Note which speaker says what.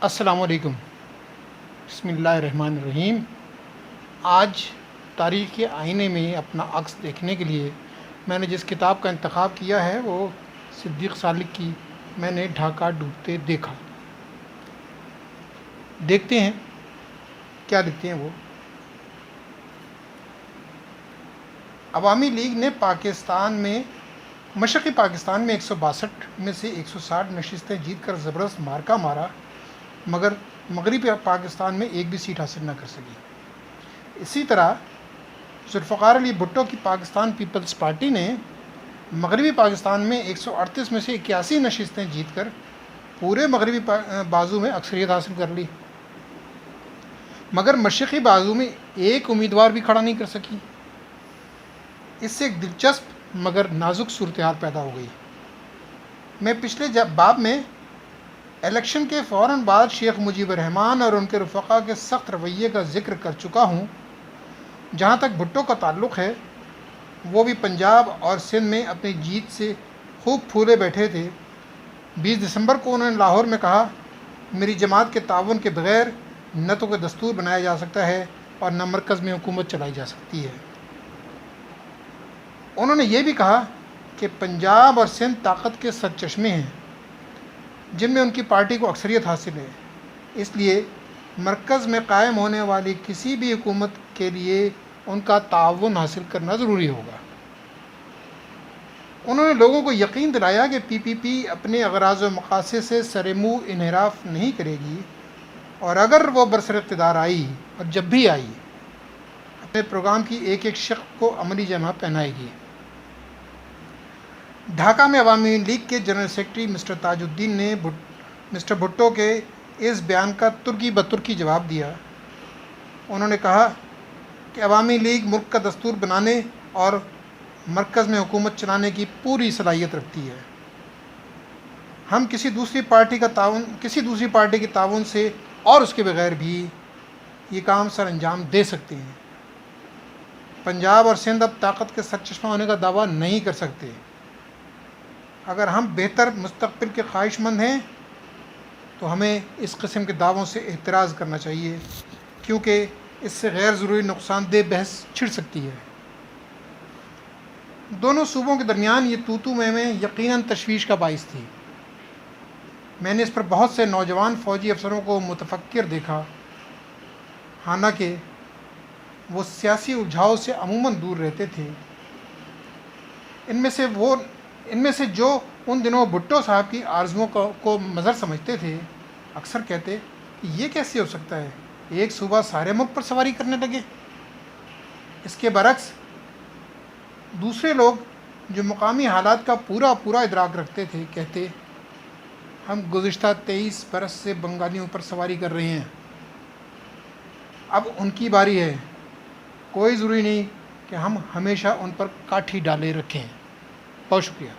Speaker 1: السلام علیکم۔ بسم اللہ الرحمن الرحیم۔ آج تاریخ کے آئینے میں اپنا عکس دیکھنے کے لیے میں نے جس کتاب کا انتخاب کیا ہے وہ صدیق سالک کی میں نے ڈھاکہ ڈوبتے دیکھا۔ دیکھتے ہیں کیا لکھتے ہیں وہ۔ عوامی لیگ نے مشرقی پاکستان میں 162 میں سے 160 نشستیں جیت کر زبردست مارکا مارا، مگر مغربی پاکستان میں ایک بھی سیٹ حاصل نہ کر سکی۔ اسی طرح ذوالفقار علی بھٹو کی پاکستان پیپلز پارٹی نے مغربی پاکستان میں 138 میں سے 81 نشستیں جیت کر پورے مغربی بازو میں اکثریت حاصل کر لی، مگر مشرقی بازو میں ایک امیدوار بھی کھڑا نہیں کر سکی۔ اس سے ایک دلچسپ مگر نازک صورتحال پیدا ہو گئی۔ میں پچھلے باب میں الیکشن کے فوراً بعد شیخ مجیب الرحمان اور ان کے رفقا کے سخت رویے کا ذکر کر چکا ہوں۔ جہاں تک بھٹو کا تعلق ہے، وہ بھی پنجاب اور سندھ میں اپنی جیت سے خوب پھولے بیٹھے تھے۔ 20 دسمبر کو انہوں نے لاہور میں کہا، میری جماعت کے تعاون کے بغیر نہ تو کوئی دستور بنایا جا سکتا ہے اور نہ مرکز میں حکومت چلائی جا سکتی ہے۔ انہوں نے یہ بھی کہا کہ پنجاب اور سندھ طاقت کے سرچشمے ہیں جن میں ان کی پارٹی کو اکثریت حاصل ہے، اس لیے مرکز میں قائم ہونے والی کسی بھی حکومت کے لیے ان کا تعاون حاصل کرنا ضروری ہوگا۔ انہوں نے لوگوں کو یقین دلایا کہ پی پی پی اپنے اغراض و مقاصد سے سر منہ انحراف نہیں کرے گی، اور اگر وہ برسر اقتدار آئی اور جب بھی آئی اپنے پروگرام کی ایک ایک شق کو عملی جامہ پہنائے گی۔ ڈھاکہ میں عوامی لیگ کے جنرل سیکرٹری مسٹر تاج الدین نے مسٹر بھٹو کے اس بیان کا ترکی بترکی جواب دیا۔ انہوں نے کہا کہ عوامی لیگ ملک کا دستور بنانے اور مرکز میں حکومت چلانے کی پوری صلاحیت رکھتی ہے۔ ہم کسی دوسری پارٹی کے تعاون سے اور اس کے بغیر بھی یہ کام سر انجام دے سکتے ہیں۔ پنجاب اور سندھ اب طاقت کے سرچشمہ ہونے کا دعویٰ نہیں کر سکتے۔ اگر ہم بہتر مستقبل کے خواہش مند ہیں تو ہمیں اس قسم کے دعووں سے احتراز کرنا چاہیے، کیونکہ اس سے غیر ضروری نقصان دہ بحث چھڑ سکتی ہے۔ دونوں صوبوں کے درمیان یہ تو میں یقیناً تشویش کا باعث تھی۔ میں نے اس پر بہت سے نوجوان فوجی افسروں کو متفکر دیکھا، حالانکہ وہ سیاسی الجھاؤ سے عموماً دور رہتے تھے۔ ان میں سے جو ان دنوں بھٹو صاحب کی آرزوؤں کو مضر سمجھتے تھے، اکثر کہتے کہ یہ کیسے ہو سکتا ہے، ایک صوبہ سارے ملک پر سواری کرنے لگے۔ اس کے برعکس دوسرے لوگ جو مقامی حالات کا پورا ادراک رکھتے تھے کہتے، ہم گزشتہ 23 برس سے بنگالیوں پر سواری کر رہے ہیں، اب ان کی باری ہے، کوئی ضروری نہیں کہ ہم ہمیشہ ان پر کاٹھی ڈالے رکھیں۔ بہت شکریہ۔